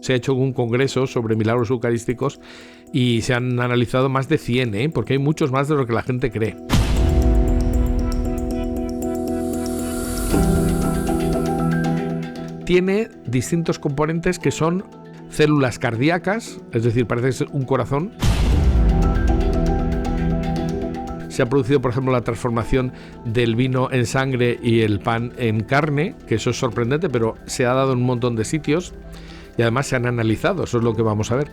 se ha hecho un congreso sobre milagros eucarísticos y se han analizado más de 100, porque hay muchos más de lo que la gente cree. Tiene distintos componentes que son células cardíacas, es decir, parece ser un corazón. Se ha producido, por ejemplo, la transformación del vino en sangre y el pan en carne, que eso es sorprendente, pero se ha dado en un montón de sitios y además se han analizado, eso es lo que vamos a ver.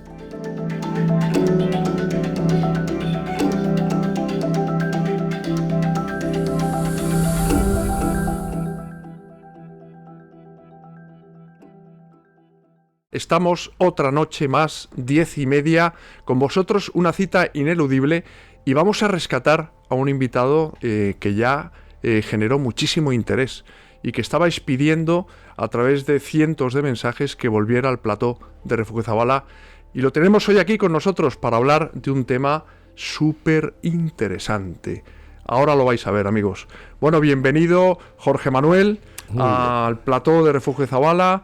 Estamos otra noche más, 10:30, con vosotros, una cita ineludible, y vamos a rescatar a un invitado que ya generó muchísimo interés y que estabais pidiendo a través de cientos de mensajes que volviera al plató de Refugio Zabala, y lo tenemos hoy aquí con nosotros para hablar de un tema súper interesante. Ahora lo vais a ver, amigos. Bueno, bienvenido Jorge Manuel al plató de Refugio Zabala,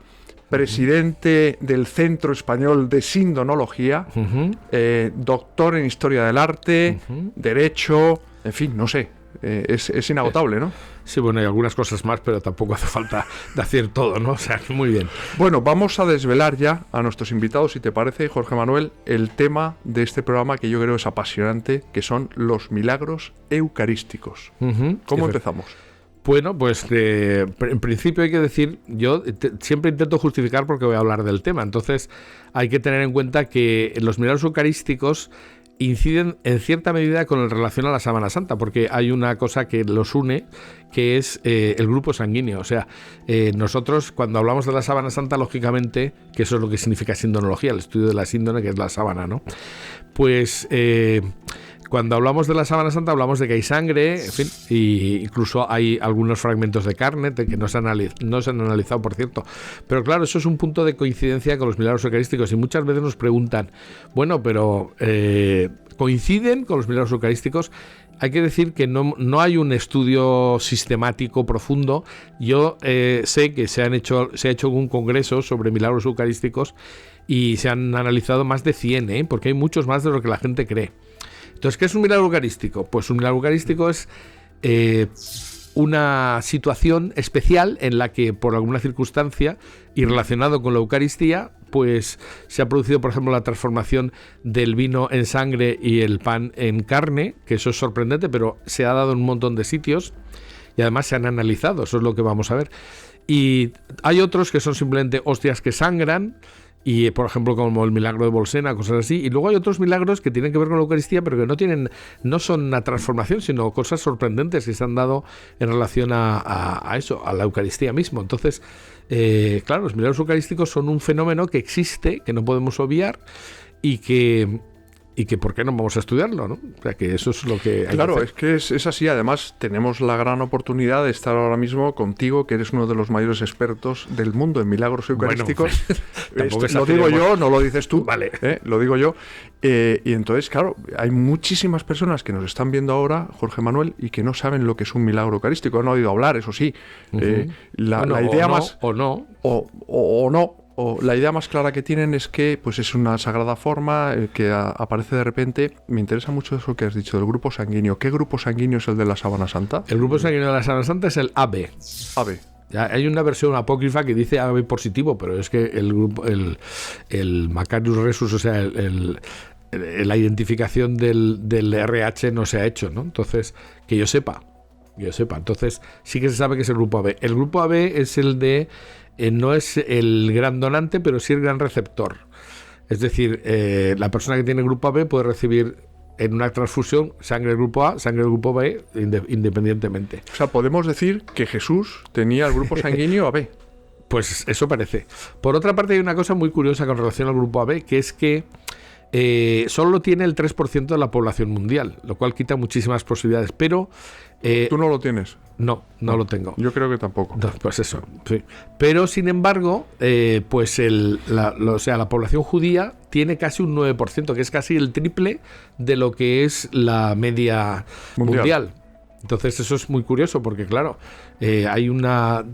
presidente del Centro Español de Sindonología, doctor en Historia del Arte, Derecho, en fin, no sé, es inagotable, ¿no? Sí, bueno, hay algunas cosas más, pero tampoco hace falta decir todo, ¿no? O sea, muy bien. Bueno, vamos a desvelar ya a nuestros invitados, si te parece, Jorge Manuel, el tema de este programa que yo creo es apasionante, que son los milagros eucarísticos. ¿Cómo empezamos? Bueno, pues en principio hay que decir, yo siempre intento justificar porque voy a hablar del tema, entonces hay que tener en cuenta que los milagros eucarísticos inciden en cierta medida con relación a la Sábana Santa, porque hay una cosa que los une, que es el grupo sanguíneo. O sea, nosotros cuando hablamos de la Sábana Santa, lógicamente, que eso es lo que significa sindonología, el estudio de la síndone, que es la sábana, ¿no? Pues cuando hablamos de la Sábana Santa hablamos de que hay sangre, en fin, y incluso hay algunos fragmentos de carne que no se han analizado, por cierto. Pero claro, eso es un punto de coincidencia con los milagros eucarísticos, y muchas veces nos preguntan, bueno, pero ¿coinciden con los milagros eucarísticos? Hay que decir que no hay un estudio sistemático profundo. Yo sé que se ha hecho un congreso sobre milagros eucarísticos y se han analizado más de 100, porque hay muchos más de lo que la gente cree. Entonces, ¿qué es un milagro eucarístico? Pues un milagro eucarístico es una situación especial en la que, por alguna circunstancia y relacionado con la Eucaristía, pues se ha producido, por ejemplo, la transformación del vino en sangre y el pan en carne, que eso es sorprendente, pero se ha dado en un montón de sitios y además se han analizado, eso es lo que vamos a ver. Y hay otros que son simplemente hostias que sangran, y por ejemplo como el milagro de Bolsena, cosas así, y luego hay otros milagros que tienen que ver con la Eucaristía, pero que no son una transformación, sino cosas sorprendentes que se han dado en relación a eso, a la Eucaristía mismo. Entonces, claro, los milagros eucarísticos son un fenómeno que existe, que no podemos obviar, y que ¿por qué no vamos a estudiarlo, no? O sea, que eso es lo que hay Claro, que hacer. es que es así. Además, tenemos la gran oportunidad de estar ahora mismo contigo, que eres uno de los mayores expertos del mundo en milagros eucarísticos. Bueno, lo digo yo, no lo dices tú. Vale. Lo digo yo. Y entonces, claro, hay muchísimas personas que nos están viendo ahora, Jorge Manuel, y que no saben lo que es un milagro eucarístico. Han oído hablar, eso sí. La idea más... O no. La idea más clara que tienen es que pues es una sagrada forma que aparece de repente. Me interesa mucho eso que has dicho del grupo sanguíneo. ¿Qué grupo sanguíneo es el de la Sábana Santa? El grupo sanguíneo de la Sábana Santa es el AB. AB. Ya, hay una versión apócrifa que dice AB positivo, pero es que el grupo, el Macarius Resus, o sea, la identificación del RH no se ha hecho, ¿no? Entonces, que yo sepa. Entonces, sí que se sabe que es el grupo AB. El grupo AB es el de... no es el gran donante, pero sí el gran receptor. Es decir, la persona que tiene grupo AB puede recibir en una transfusión sangre del grupo A, sangre del grupo B, independientemente. O sea, podemos decir que Jesús tenía el grupo sanguíneo AB. Pues eso parece. Por otra parte, hay una cosa muy curiosa con relación al grupo AB, que es que solo tiene el 3% de la población mundial, lo cual quita muchísimas posibilidades, pero... ¿Tú no lo tienes? No lo tengo. Yo creo que tampoco. No, pues eso, sí. Pero, sin embargo, pues la población judía tiene casi un 9%, que es casi el triple de lo que es la media mundial. Entonces eso es muy curioso porque, claro, hay una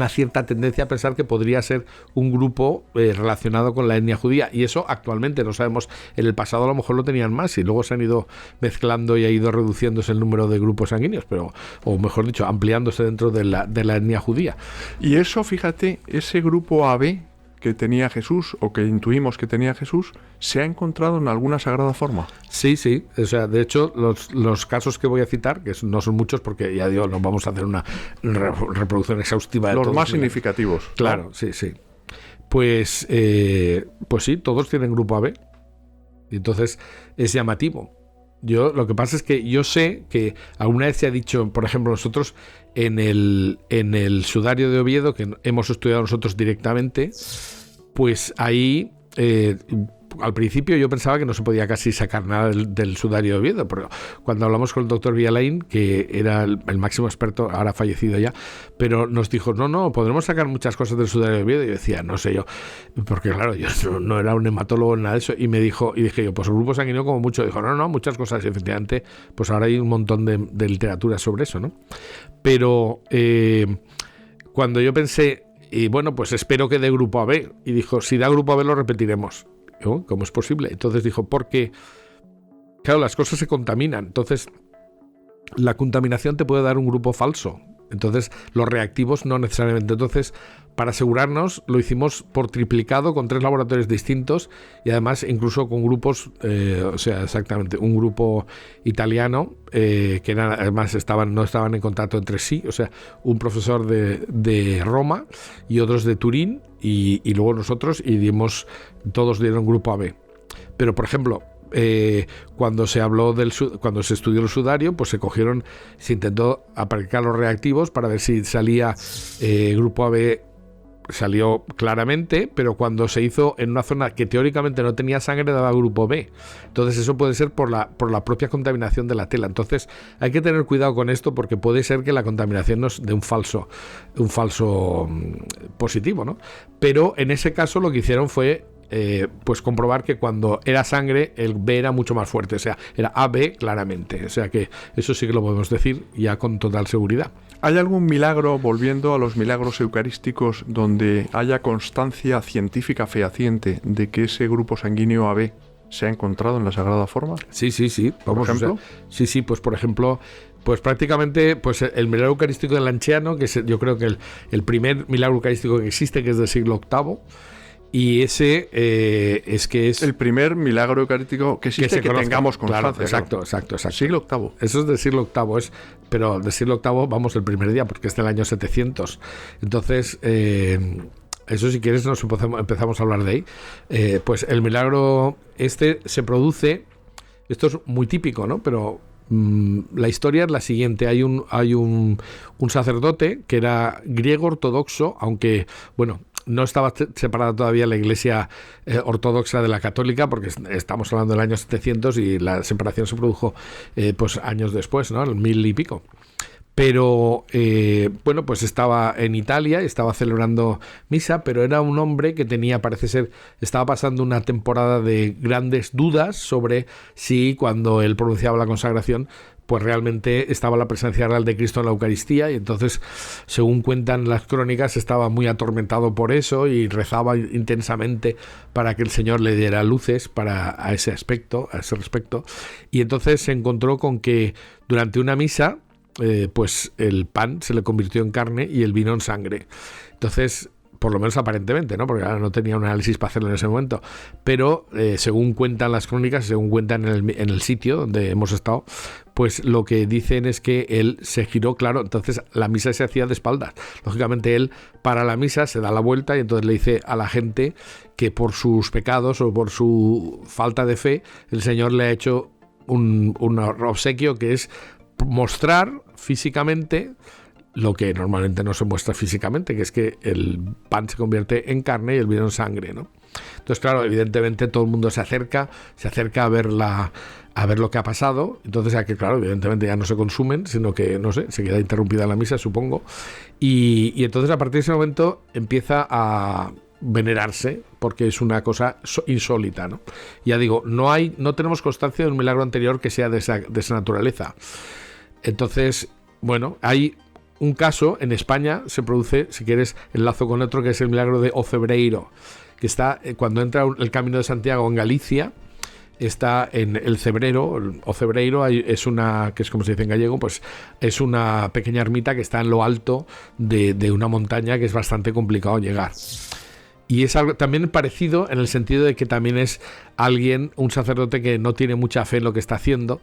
cierta tendencia a pensar que podría ser un grupo relacionado con la etnia judía, y eso actualmente no sabemos. En el pasado a lo mejor lo tenían más y luego se han ido mezclando y ha ido reduciéndose el número de grupos sanguíneos, pero, o mejor dicho, ampliándose dentro de la etnia judía. Y eso, fíjate, ese grupo AB que tenía Jesús, o que intuimos que tenía Jesús, ¿se ha encontrado en alguna sagrada forma? Sí, sí. O sea, de hecho, los casos que voy a citar, que no son muchos porque ya digo, no vamos a hacer una reproducción exhaustiva de los todos, más significativos. Claro, ¿no? Sí, sí. Pues sí, todos tienen grupo AB. Y entonces es llamativo. Lo que pasa es que yo sé que alguna vez se ha dicho, por ejemplo, nosotros en el sudario de Oviedo, que hemos estudiado nosotros directamente, pues ahí al principio yo pensaba que no se podía casi sacar nada del sudario de Oviedo, pero cuando hablamos con el doctor Villalain, que era el máximo experto, ahora fallecido ya, pero nos dijo, no, podremos sacar muchas cosas del sudario de Oviedo. Y yo decía, no sé yo, porque claro, yo no era un hematólogo en nada de eso, y dije yo, pues el grupo sanguíneo como mucho. Dijo, no, muchas cosas, y efectivamente, pues ahora hay un montón de literatura sobre eso, ¿no? Pero cuando yo pensé, y bueno, pues espero que dé grupo AB, y dijo, si da grupo AB lo repetiremos. ¿Cómo es posible? Entonces dijo, porque claro, las cosas se contaminan, entonces la contaminación te puede dar un grupo falso, entonces los reactivos no necesariamente. Entonces, para asegurarnos, lo hicimos por triplicado con 3 laboratorios distintos, y además incluso con grupos, o sea, exactamente, un grupo italiano que además no estaban en contacto entre sí, o sea, un profesor de Roma y otros de Turín, y luego nosotros, y todos dieron grupo AB. Pero, por ejemplo, cuando se estudió el sudario, pues se intentó aplicar los reactivos para ver si salía grupo AB. Salió claramente, pero cuando se hizo en una zona que teóricamente no tenía sangre, daba grupo B. Entonces eso puede ser por la propia contaminación de la tela. Entonces hay que tener cuidado con esto, porque puede ser que la contaminación nos dé un falso positivo, ¿no? Pero en ese caso lo que hicieron fue pues comprobar que cuando era sangre el B era mucho más fuerte, o sea, era AB claramente. O sea que eso sí que lo podemos decir ya con total seguridad. ¿Hay algún milagro, volviendo a los milagros eucarísticos, donde haya constancia científica fehaciente de que ese grupo sanguíneo AB se ha encontrado en la Sagrada Forma? Sí. ¿Por ejemplo? Sí, pues por ejemplo, pues prácticamente pues el milagro eucarístico del Lanciano, que yo creo que el primer milagro eucarístico que existe, que es del siglo VIII. Y ese es el primer milagro eucarístico que existe, que tengamos constancia. Claro, exacto. Siglo VIII. Eso es del siglo VIII, pero del siglo VIII vamos el primer día, porque es del año 700. Entonces, eso si quieres empezamos a hablar de ahí. Pues el milagro se produce, esto es muy típico, ¿no? Pero la historia es la siguiente. Hay un sacerdote que era griego ortodoxo, aunque, bueno, no estaba separada todavía la iglesia ortodoxa de la católica, porque estamos hablando del año 700 y la separación se produjo pues años después, ¿no? El 1000 y pico. Pero, bueno, pues estaba en Italia, estaba celebrando misa, pero era un hombre que parece ser, estaba pasando una temporada de grandes dudas sobre si cuando él pronunciaba la consagración, pues realmente estaba la presencia real de Cristo en la Eucaristía, y entonces, según cuentan las crónicas, estaba muy atormentado por eso y rezaba intensamente para que el Señor le diera luces a ese respecto. Y entonces se encontró con que durante una misa, pues el pan se le convirtió en carne y el vino en sangre. Entonces, por lo menos aparentemente, ¿no? Porque ahora no tenía un análisis para hacerlo en ese momento, pero según cuentan las crónicas, según cuentan en el sitio donde hemos estado, pues lo que dicen es que él se giró, claro, entonces la misa se hacía de espaldas. Lógicamente él para la misa se da la vuelta y entonces le dice a la gente que por sus pecados o por su falta de fe, el Señor le ha hecho un obsequio, que es mostrar físicamente lo que normalmente no se muestra físicamente, que es que el pan se convierte en carne y el vino en sangre, ¿no? Entonces, claro, evidentemente todo el mundo se acerca a ver lo que ha pasado. Entonces, aquí, claro, evidentemente ya no se consumen, sino que, no sé, se queda interrumpida la misa, supongo. Y entonces, a partir de ese momento, empieza a venerarse, porque es una cosa insólita, ¿no? Ya digo, no tenemos constancia de un milagro anterior que sea de esa naturaleza. Entonces, bueno, hay un caso en España, se produce, si quieres, enlazo con otro, que es el milagro de Ocebreiro, que está cuando entra el Camino de Santiago en Galicia. Está en el Cebrero, o Cebreiro, es una, que es como se dice en gallego, pues es una pequeña ermita que está en lo alto de una montaña que es bastante complicado llegar. Y es algo también parecido en el sentido de que también es alguien, un sacerdote que no tiene mucha fe en lo que está haciendo.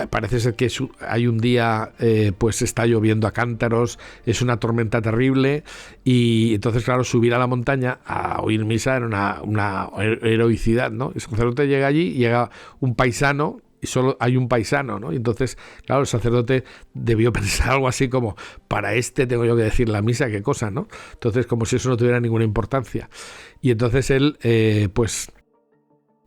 Parece ser que hay un día, pues está lloviendo a cántaros, es una tormenta terrible, y entonces, claro, subir a la montaña a oír misa era una heroicidad, ¿no? El sacerdote llega allí, llega un paisano, y solo hay un paisano, ¿no? Y entonces, claro, el sacerdote debió pensar algo así como, para este tengo yo que decir la misa, qué cosa, ¿no? Entonces, como si eso no tuviera ninguna importancia. Y entonces él, pues,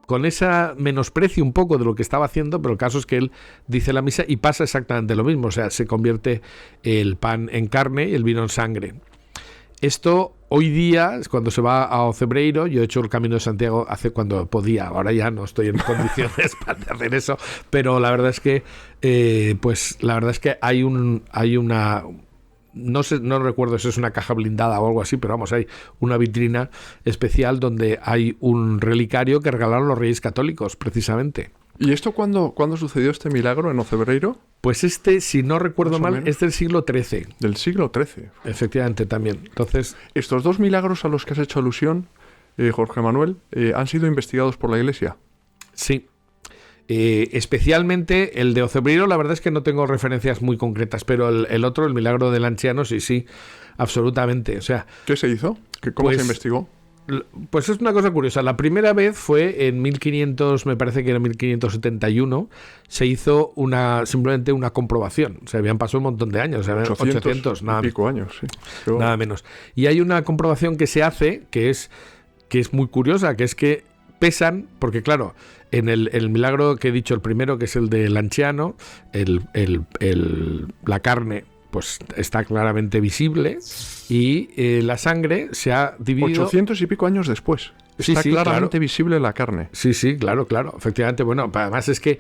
con esa menosprecio un poco de lo que estaba haciendo, pero el caso es que él dice la misa y pasa exactamente lo mismo, o sea, se convierte el pan en carne y el vino en sangre. Esto hoy día, cuando se va a Ocebreiro, yo he hecho el Camino de Santiago hace cuando podía, ahora ya no estoy en condiciones para hacer eso, pero la verdad es que, pues la verdad es que hay una, no sé, no recuerdo si es una caja blindada o algo así, pero vamos, hay una vitrina especial donde hay un relicario que regalaron los Reyes Católicos, precisamente. ¿Y esto cuándo sucedió este milagro en Ocebreiro? Pues si no recuerdo mal, es del siglo XIII. Del siglo XIII. Efectivamente, también. Entonces, estos dos milagros a los que has hecho alusión, Jorge Manuel, han sido investigados por la Iglesia. Sí. Especialmente el de Ocebreiro, la verdad es que no tengo referencias muy concretas, pero el otro, el milagro del anciano, sí, absolutamente. O sea, ¿qué se hizo? ¿Cómo se investigó? Pues es una cosa curiosa. La primera vez fue en 1500, me parece que era 1571, se hizo simplemente una comprobación. O sea, habían pasado un montón de años, 800 nada, y pico años, sí. Nada menos. Y hay una comprobación que se hace que es muy curiosa, que es que pesan, porque claro, en el milagro que he dicho, el primero, que es el del anciano, la carne pues está claramente visible, y la sangre se ha dividido 800 y pico años después. Está claramente claro. Visible la carne. Sí, claro, efectivamente. Bueno, además es que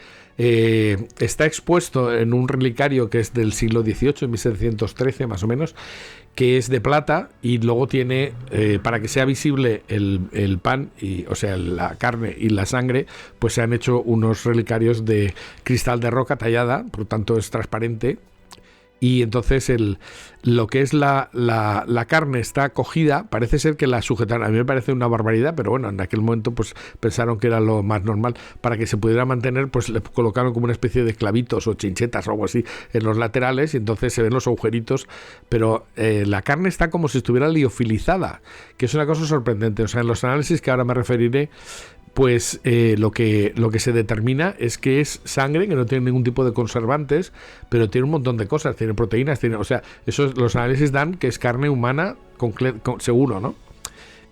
está expuesto en un relicario que es del siglo XVIII, 1713 más o menos, que es de plata, y luego tiene, para que sea visible el pan, o sea, la carne y la sangre, pues se han hecho unos relicarios de cristal de roca tallada, por lo tanto es transparente. Y entonces lo que es la carne está cogida, parece ser que la sujetaron, a mí me parece una barbaridad, pero bueno, en aquel momento pues pensaron que era lo más normal, para que se pudiera mantener, pues le colocaron como una especie de clavitos o chinchetas o algo así en los laterales, y entonces se ven los agujeritos, pero la carne está como si estuviera liofilizada, que es una cosa sorprendente. O sea, en los análisis que ahora me referiré, pues lo que se determina es que es sangre que no tiene ningún tipo de conservantes, pero tiene un montón de cosas, tiene proteínas, o sea, los análisis dan que es carne humana seguro, ¿no?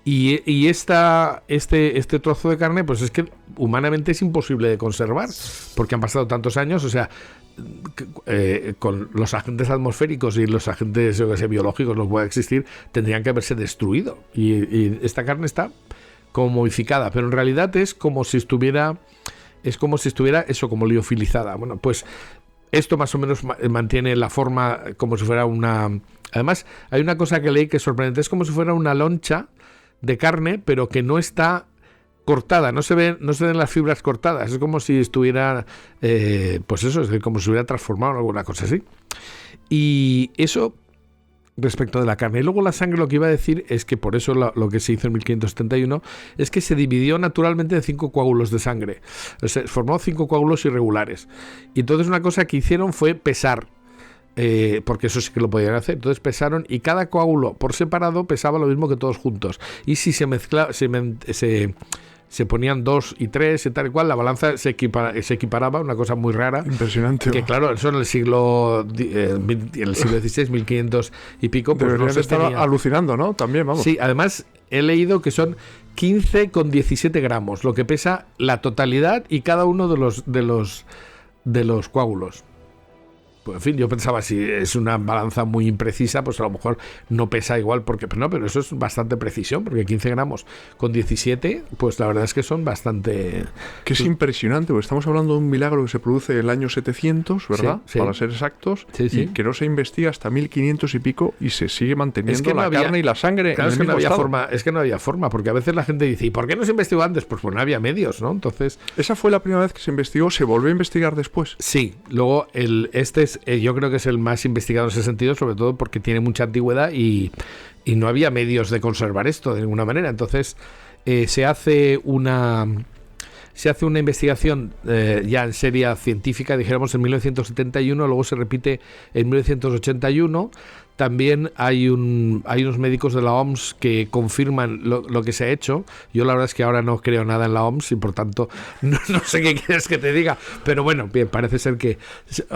Y este trozo de carne, pues es que humanamente es imposible de conservar, porque han pasado tantos años, o sea, con los agentes atmosféricos y los agentes biológicos, no puede existir, tendrían que haberse destruido, y esta carne está como modificada, pero en realidad es como si estuviera eso, como liofilizada. Bueno, pues esto más o menos mantiene la forma como si fuera una... Además, hay una cosa que leí que es sorprendente, es como si fuera una loncha de carne, pero que no está cortada, no se ven las fibras cortadas, es como si estuviera, pues eso, es como si se hubiera transformado en alguna cosa así. Y eso respecto de la carne. Y luego la sangre, lo que iba a decir es que por eso lo que se hizo en 1571 es que se dividió naturalmente en 5 coágulos de sangre. Se formó 5 coágulos irregulares. Y entonces una cosa que hicieron fue pesar, porque eso sí que lo podían hacer. Entonces pesaron, y cada coágulo por separado pesaba lo mismo que todos juntos. Y si se mezclaba, se ponían 2 y 3 y tal y cual, la balanza se equiparaba, una cosa muy rara. Impresionante. Que claro, eso en el siglo XVI, 1500 y pico, pues deberían estar alucinando, ¿no? También, vamos. Sí, además he leído que son 15,17 gramos, lo que pesa la totalidad y cada uno de los coágulos. Pues, en fin, yo pensaba, si es una balanza muy imprecisa, pues a lo mejor no pesa igual, pero eso es bastante precisión, porque 15 gramos con 17, pues la verdad es que son bastante... Que es impresionante, porque estamos hablando de un milagro que se produce en el año 700, ¿verdad? Sí, sí. Para ser exactos, Sí, sí. y que no se investiga hasta 1500 y pico y se sigue manteniendo no la había- carne y la sangre Claro, en es el que no mismo había estado. forma, es que no había forma, porque a veces la gente dice, ¿y por qué no se investigó antes? Pues no había medios, ¿no? Entonces, Esa fue la primera vez que se investigó, se volvió a investigar después. sí, luego yo creo que es el más investigado en ese sentido, sobre todo porque tiene mucha antigüedad y no había medios de conservar esto de ninguna manera. Entonces se hace una investigación ya en serie científica, dijéramos en 1971, luego se repite en 1981. También hay unos médicos de la OMS que confirman lo que se ha hecho. Yo la verdad es que ahora no creo nada en la OMS y por tanto no sé qué quieres que te diga. Pero bueno, bien, parece ser que...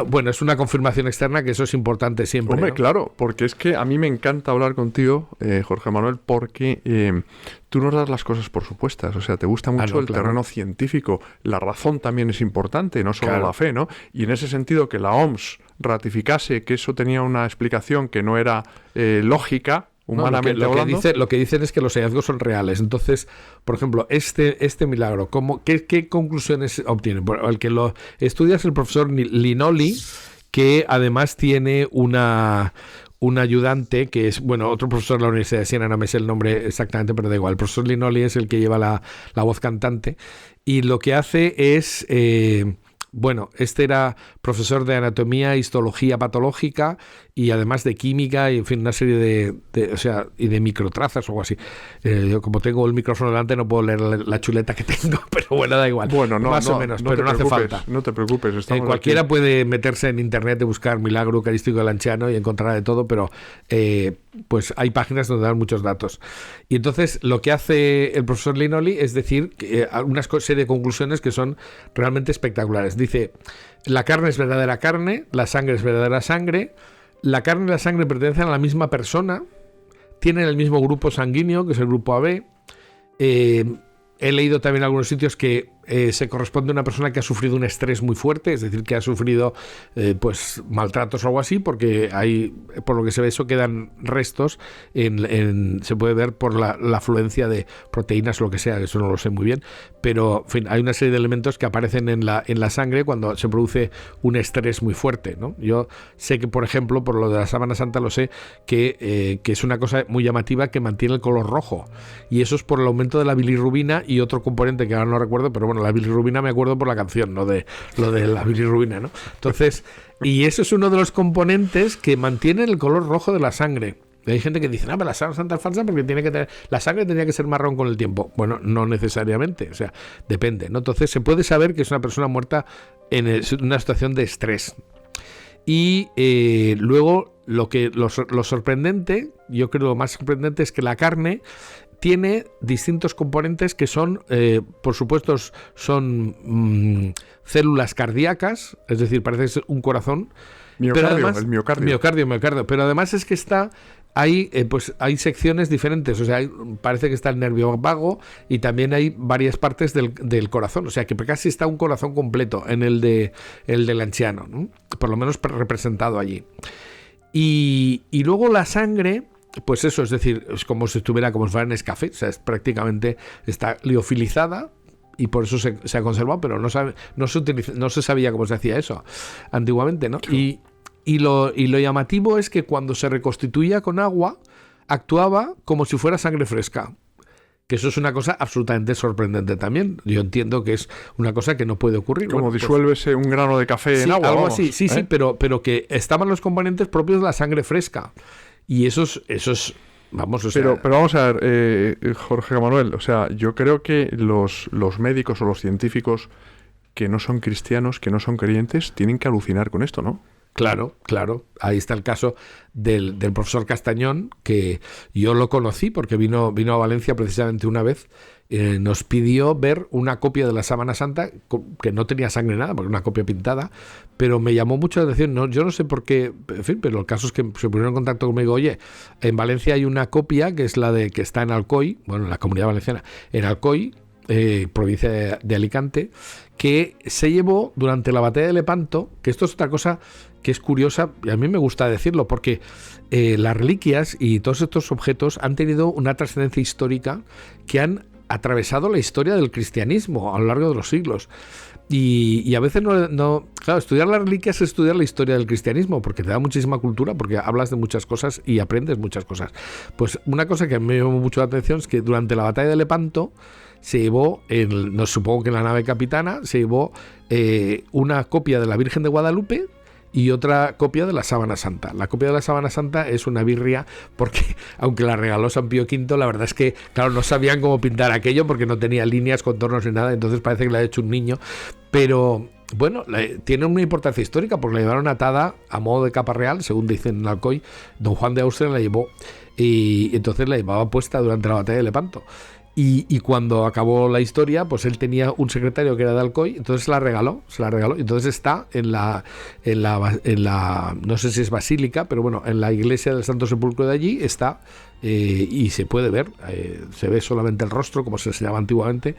Bueno, es una confirmación externa, que eso es importante siempre. Hombre, ¿no? claro, porque es que a mí me encanta hablar contigo, Jorge Manuel, porque tú nos das las cosas por supuestas. O sea, te gusta mucho el claro. terreno científico. La razón también es importante, no solo Claro. la fe, ¿no? Y en ese sentido, que la OMS ratificase que eso tenía una explicación que no era lógica, No, humanamente lo que hablando. lo que dicen es que los hallazgos son reales. Entonces, por ejemplo, este milagro, ¿qué conclusiones obtiene? Bueno, el que lo estudia es el profesor Linoli, que además tiene un ayudante que es, bueno, otro profesor de la Universidad de Siena, no me sé el nombre exactamente, pero da igual. El profesor Linoli es el que lleva la voz cantante, y lo que hace es... bueno, este era profesor de anatomía, histología patológica y además de química y, en fin, una serie y de microtrazas o algo así. Yo, como tengo el micrófono delante, no puedo leer la chuleta que tengo, pero bueno, da igual. Bueno, más o menos, no pero te no hace preocupes, falta. No te preocupes, estamos Cualquiera aquí. puede meterse en internet y buscar milagro eucarístico de Lanciano y encontrará de todo, pero pues hay páginas donde dan muchos datos. Y entonces lo que hace el profesor Linoli es decir una serie de conclusiones que son realmente espectaculares. Dice: la carne es verdadera carne, la sangre es verdadera sangre, la carne y la sangre pertenecen a la misma persona, tienen el mismo grupo sanguíneo, que es el grupo AB. He leído también en algunos sitios que se corresponde a una persona que ha sufrido un estrés muy fuerte, es decir, que ha sufrido pues maltratos o algo así, porque hay, por lo que se ve, eso quedan restos, se puede ver por la afluencia de proteínas o lo que sea, eso no lo sé muy bien, pero en fin, hay una serie de elementos que aparecen en la sangre cuando se produce un estrés muy fuerte, ¿no? Yo sé que, por ejemplo, por lo de la sábana santa lo sé, que es una cosa muy llamativa, que mantiene el color rojo, y eso es por el aumento de la bilirrubina y otro componente que ahora no recuerdo, pero bueno, la bilirrubina me acuerdo por la canción, no de lo de la bilirrubina, ¿no? Entonces, y eso es uno de los componentes que mantienen el color rojo de la sangre. Y hay gente que dice, pero la sábana santa es falsa porque la sangre tenía que ser marrón con el tiempo. Bueno, no necesariamente, o sea, depende, ¿no? Entonces se puede saber que es una persona muerta en una situación de estrés. Y luego lo sorprendente, yo creo lo más sorprendente, es que la carne tiene distintos componentes que son, por supuesto, son células cardíacas, es decir, parece ser un corazón. Miocardio, pero además, el miocardio. Miocardio. Pero además es que hay secciones diferentes. O sea, parece que está el nervio vago y también hay varias partes del corazón. O sea, que casi está un corazón completo en el del anciano, ¿no? Por lo menos representado allí. Y luego la sangre, pues eso, es decir, es como si fuera en Nescafé, o sea, prácticamente está liofilizada y por eso se ha conservado, pero no se sabía cómo se hacía eso antiguamente, ¿no? Y lo llamativo es que cuando se reconstituía con agua, actuaba como si fuera sangre fresca. Que eso es una cosa absolutamente sorprendente también. Yo entiendo que es una cosa que no puede ocurrir. Como disuélvese un grano de café en agua. Algo vamos, así, sí, pero que estaban los componentes propios de la sangre fresca. Y eso es vamos, o sea... Pero vamos a ver, Jorge Manuel, o sea, yo creo que los médicos o los científicos que no son cristianos, que no son creyentes, tienen que alucinar con esto, ¿no? Claro. Ahí está el caso del profesor Castañón, que yo lo conocí porque vino a Valencia precisamente una vez. Nos pidió ver una copia de la sábana santa que no tenía sangre nada, porque era una copia pintada, pero me llamó mucho la atención. No, yo no sé por qué, en fin, pero el caso es que se pusieron en contacto conmigo. Oye, en Valencia hay una copia que es la de que está en Alcoy, bueno, en la Comunidad Valenciana, en Alcoy, provincia de Alicante, que se llevó durante la batalla de Lepanto, que esto es otra cosa que es curiosa, y a mí me gusta decirlo, porque las reliquias y todos estos objetos han tenido una trascendencia histórica que han atravesado la historia del cristianismo a lo largo de los siglos. Y a veces claro, estudiar las reliquias es estudiar la historia del cristianismo, porque te da muchísima cultura, porque hablas de muchas cosas y aprendes muchas cosas. Pues una cosa que me llamó mucho la atención es que durante la batalla de Lepanto se llevó, no supongo que en la nave capitana, se llevó una copia de la Virgen de Guadalupe y otra copia de la Sábana Santa. La copia de la Sábana Santa es una birria porque, aunque la regaló San Pío V, la verdad es que, claro, no sabían cómo pintar aquello porque no tenía líneas, contornos ni nada, entonces parece que la ha hecho un niño. Pero, bueno, tiene una importancia histórica porque la llevaron atada a modo de capa real, según dicen en Alcoy. Don Juan de Austria la llevó y entonces la llevaba puesta durante la batalla de Lepanto. Y cuando acabó la historia, pues él tenía un secretario que era de Alcoy, entonces se la regaló, entonces está en la no sé si es basílica, pero bueno, en la iglesia del Santo Sepulcro de allí está, y se puede ver, se ve solamente el rostro, como se enseñaba antiguamente,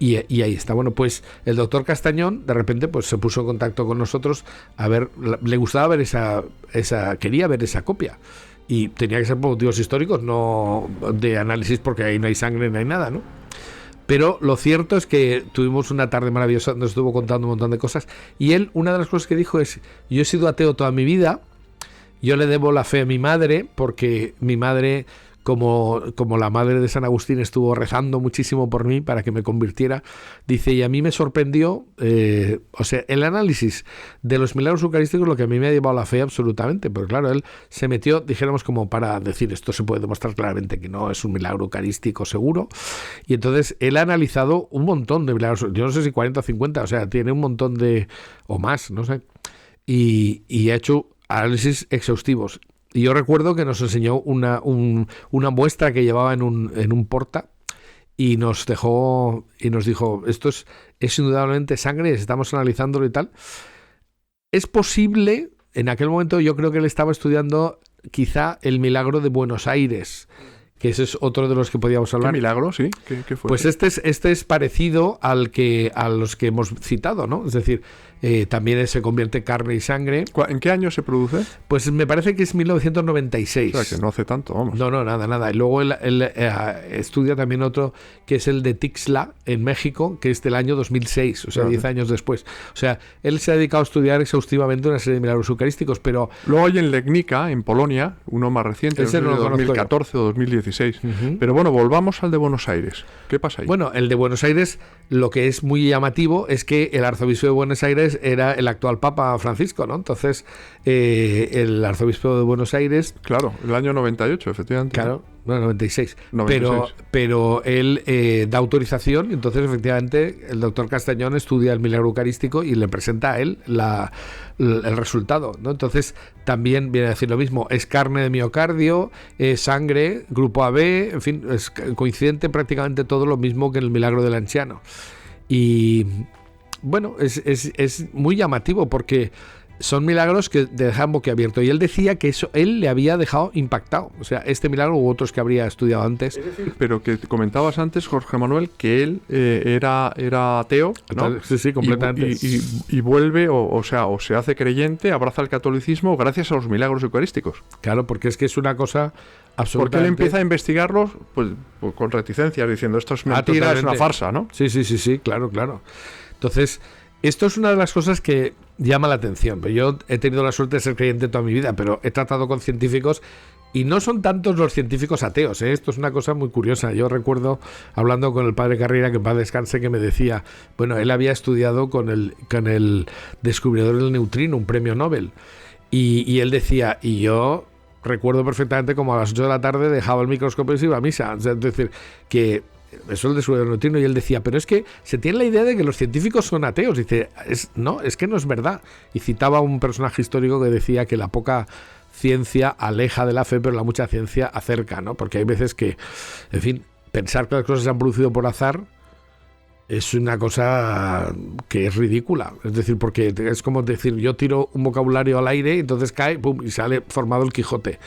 y ahí está. Bueno, pues el doctor Castañón de repente pues se puso en contacto con nosotros a ver, le gustaba ver quería ver esa copia. Y tenía que ser por motivos históricos, no de análisis, porque ahí no hay sangre, no hay nada, ¿no? Pero lo cierto es que tuvimos una tarde maravillosa, nos estuvo contando un montón de cosas. Y él, una de las cosas que dijo es: yo he sido ateo toda mi vida, yo le debo la fe a mi madre, porque mi madre, como la madre de San Agustín, estuvo rezando muchísimo por mí para que me convirtiera. Dice, y a mí me sorprendió, o sea, el análisis de los milagros eucarísticos, lo que a mí me ha llevado a la fe absolutamente, porque claro, él se metió, dijéramos, como para decir, esto se puede demostrar claramente que no es un milagro eucarístico seguro, y entonces él ha analizado un montón de milagros, yo no sé si 40 o 50, o sea, tiene un montón o más, no sé, y ha hecho análisis exhaustivos. Y yo recuerdo que nos enseñó una muestra que llevaba en un porta y nos dijo, esto es indudablemente sangre, estamos analizándolo y tal. Es posible, en aquel momento yo creo que él estaba estudiando quizá el milagro de Buenos Aires, que ese es otro de los que podíamos hablar. ¿Qué milagro? Sí. ¿Qué fue? Pues este es parecido a los que hemos citado, ¿no? Es decir, también se convierte en carne y sangre. ¿En qué año se produce? Pues me parece que es 1996. O sea, que no hace tanto, vamos. No, nada. Y luego él estudia también otro que es el de Tixla, en México, que es del año 2006, o sea, 10 años después. O sea, él se ha dedicado a estudiar exhaustivamente una serie de milagros eucarísticos, pero... Luego hay en Legnica, en Polonia, uno más reciente, ese no lo 2014 o 2016. Pero bueno, volvamos al de Buenos Aires. ¿Qué pasa ahí? Bueno, el de Buenos Aires, lo que es muy llamativo es que el arzobispo de Buenos Aires era el actual Papa Francisco, ¿no? Entonces, el arzobispo de Buenos Aires... Claro, el año 98, efectivamente. Claro, bueno, 96. Pero él da autorización y entonces, efectivamente, el doctor Castañón estudia el milagro eucarístico y le presenta a él el resultado, ¿no? Entonces, también viene a decir lo mismo, es carne de miocardio, es sangre, grupo AB, en fin, es coincidente prácticamente todo lo mismo que en el milagro del anciano. Y... bueno, es muy llamativo porque son milagros que dejan boquiabierto. Y él decía que eso él le había dejado impactado. O sea, este milagro u otros que habría estudiado antes. Pero que comentabas antes, Jorge Manuel, que él era ateo, ¿no? Sí, completamente. Y vuelve, o se hace creyente, abraza el catolicismo gracias a los milagros eucarísticos. Claro, porque es que es una cosa... Porque él empieza a investigarlos pues con reticencias, diciendo esto es mentira, es una farsa, ¿no? Sí, claro. Entonces, esto es una de las cosas que llama la atención. Yo he tenido la suerte de ser creyente toda mi vida, pero he tratado con científicos y no son tantos los científicos ateos, ¿eh? Esto es una cosa muy curiosa. Yo recuerdo hablando con el padre Carrera, que en paz descanse, que me decía, bueno, él había estudiado con el descubridor del neutrino, un premio Nobel, y él decía, y yo... recuerdo perfectamente como a las 8 de la tarde dejaba el microscopio y se iba a misa. O sea, es decir, que eso es el descubridor del neutrino. Y él decía, pero es que se tiene la idea de que los científicos son ateos. Dice, es que no es verdad. Y citaba a un personaje histórico que decía que la poca ciencia aleja de la fe, pero la mucha ciencia acerca, ¿no? Porque hay veces que, en fin, pensar que las cosas se han producido por azar es una cosa que es ridícula. Es decir, porque es como decir, yo tiro un vocabulario al aire, entonces cae, pum, y sale formado el Quijote.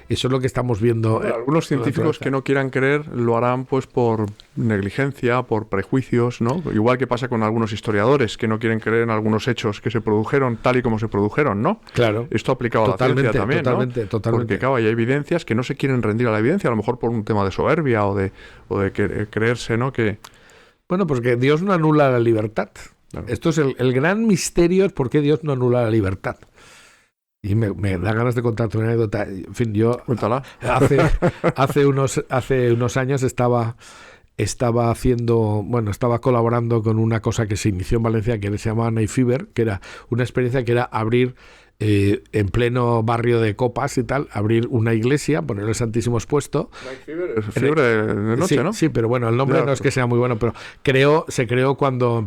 Eso es lo que estamos viendo. Algunos científicos que no quieran creer lo harán pues por negligencia, por prejuicios, ¿no? Igual que pasa con algunos historiadores que no quieren creer en algunos hechos que se produjeron tal y como se produjeron, ¿no? Claro. Esto aplicado a la ciencia también, totalmente, ¿no? Totalmente. Porque claro, hay evidencias que no se quieren rendir a la evidencia, a lo mejor por un tema de soberbia o de creerse, ¿no? Que bueno, pues que Dios no anula la libertad. Claro. Esto es el gran misterio, es por qué Dios no anula la libertad. Y me da ganas de contarte una anécdota. En fin, yo cuéntala. Hace unos años estaba colaborando con una cosa que se inició en Valencia que se llamaba Night Fever, que era una experiencia que era abrir en pleno barrio de Copas y tal, abrir una iglesia, poner el Santísimo expuesto. Night Fever es fiebre de noche, sí, ¿no? Sí, pero bueno, el nombre no es que sea muy bueno, pero se creó cuando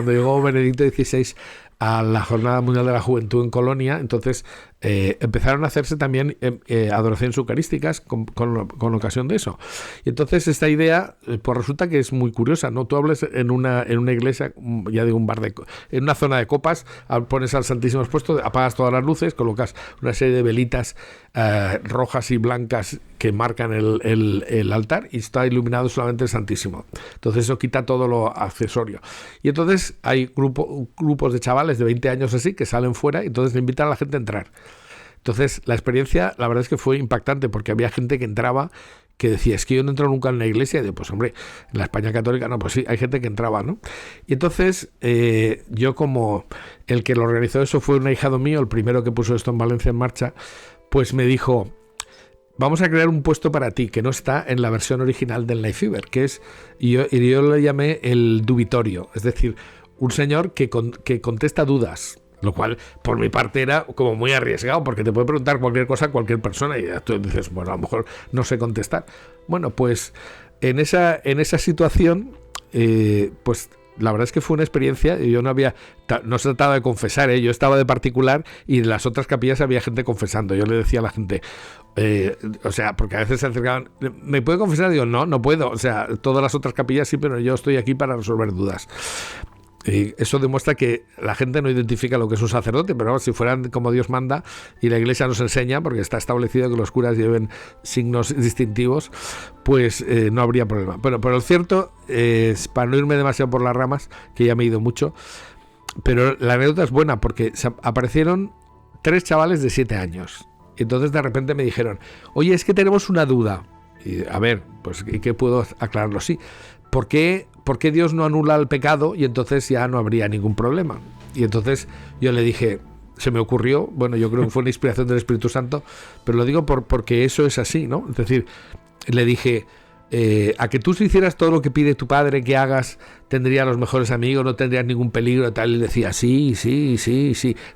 llegó Benedicto XVI a la Jornada Mundial de la Juventud en Colonia. Entonces empezaron a hacerse también adoraciones eucarísticas con ocasión de eso. Y entonces esta idea pues resulta que es muy curiosa, ¿no? Tú hables en una iglesia, ya digo, un bar en una zona de copas, pones al Santísimo expuesto, apagas todas las luces, colocas una serie de velitas rojas y blancas que marcan el altar y está iluminado solamente el Santísimo. Entonces eso quita todo lo accesorio. Y entonces hay grupos de chavales de 20 años así que salen fuera y entonces le invitan a la gente a entrar. Entonces la experiencia, la verdad es que fue impactante porque había gente que entraba que decía, es que yo no entro nunca en una iglesia. Y digo, pues hombre, en la España católica no, pues sí, hay gente que entraba, ¿no? Y entonces yo, como el que lo organizó eso fue un ahijado mío, el primero que puso esto en Valencia en marcha, pues me dijo, vamos a crear un puesto para ti que no está en la versión original del Night Fever, que es, y yo le llamé el dubitorio, es decir, un señor que contesta dudas. Lo cual, por mi parte, era como muy arriesgado, porque te puede preguntar cualquier cosa a cualquier persona y tú dices, bueno, a lo mejor no sé contestar. Bueno, pues en esa situación, pues la verdad es que fue una experiencia. Yo no se trataba de confesar, yo estaba de particular y en las otras capillas había gente confesando. Yo le decía a la gente, o sea, porque a veces se acercaban, ¿me puede confesar? Digo, no puedo. O sea, todas las otras capillas sí, pero yo estoy aquí para resolver dudas. Y eso demuestra que la gente no identifica lo que es un sacerdote, pero si fueran como Dios manda y la Iglesia nos enseña, porque está establecido que los curas lleven signos distintivos, pues no habría problema. Bueno, pero lo cierto es, para no irme demasiado por las ramas, que ya me he ido mucho, pero la anécdota es buena porque aparecieron 3 chavales de 7 años. Y entonces de repente me dijeron, oye, es que tenemos una duda. Y a ver, pues ¿qué puedo aclararlo? Sí. ¿Por qué Dios no anula el pecado y entonces ya no habría ningún problema? Y entonces yo le dije, se me ocurrió, bueno, yo creo que fue una inspiración del Espíritu Santo, pero lo digo porque eso es así, ¿no? Es decir, le dije, a que tú si hicieras todo lo que pide tu padre que hagas, tendrías los mejores amigos, no tendrías ningún peligro, tal. Y decía, sí.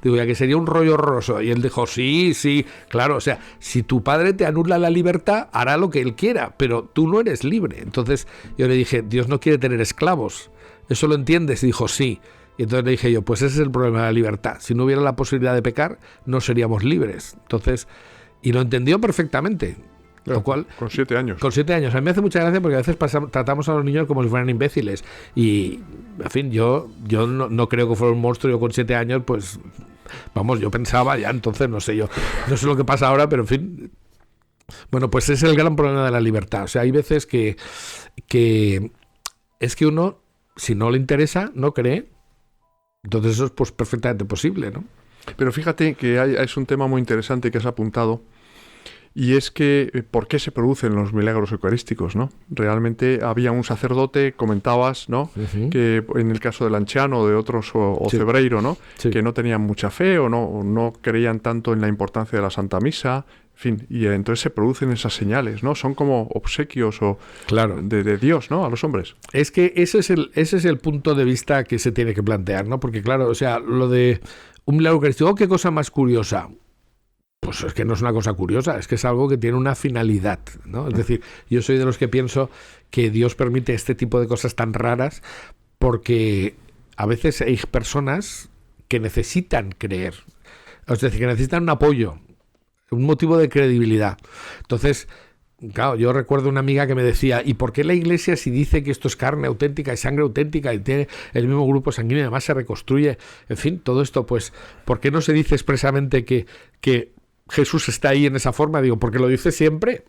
Digo, ya que sería un rollo horroroso. Y él dijo, sí, claro, o sea, si tu padre te anula la libertad, hará lo que él quiera, pero tú no eres libre. Entonces yo le dije, Dios no quiere tener esclavos. ¿Eso lo entiendes? Y dijo, sí. Y entonces le dije yo, pues ese es el problema de la libertad. Si no hubiera la posibilidad de pecar, no seríamos libres. Entonces, y lo entendió perfectamente. Lo cual, con 7 años. Con 7 años. A mí me hace mucha gracia porque a veces tratamos a los niños como si fueran imbéciles. Y, en fin, yo no creo que fuera un monstruo. Yo con 7 años, pues, vamos, yo pensaba ya, entonces no sé lo que pasa ahora, pero en fin. Bueno, pues ese es el gran problema de la libertad. O sea, hay veces que es que uno, si no le interesa, no cree. Entonces eso es pues perfectamente posible, ¿no? Pero fíjate que es un tema muy interesante que has apuntado. Y es que, ¿por qué se producen los milagros eucarísticos, no? Realmente había un sacerdote, comentabas, ¿no? Uh-huh. Que en el caso del Anciano o de otros, o sí. Cebreiro, ¿no? Sí. Que no tenían mucha fe o no creían tanto en la importancia de la Santa Misa, en fin, y entonces se producen esas señales, ¿no? Son como obsequios claro. de Dios, ¿no? A los hombres. Es que ese es el punto de vista que se tiene que plantear, ¿no? Porque claro, o sea, lo de un milagro eucarístico, ¿qué cosa más curiosa? Pues es que no es una cosa curiosa, es que es algo que tiene una finalidad, ¿no? Es decir, yo soy de los que pienso que Dios permite este tipo de cosas tan raras porque a veces hay personas que necesitan creer, es decir, que necesitan un apoyo, un motivo de credibilidad. Entonces, Claro, yo recuerdo una amiga que me decía, ¿y por qué la Iglesia, si dice que esto es carne auténtica y sangre auténtica y tiene el mismo grupo sanguíneo y además se reconstruye, en fin, todo esto, pues, ¿por qué no se dice expresamente que Jesús está ahí en esa forma? Digo, porque lo dice siempre.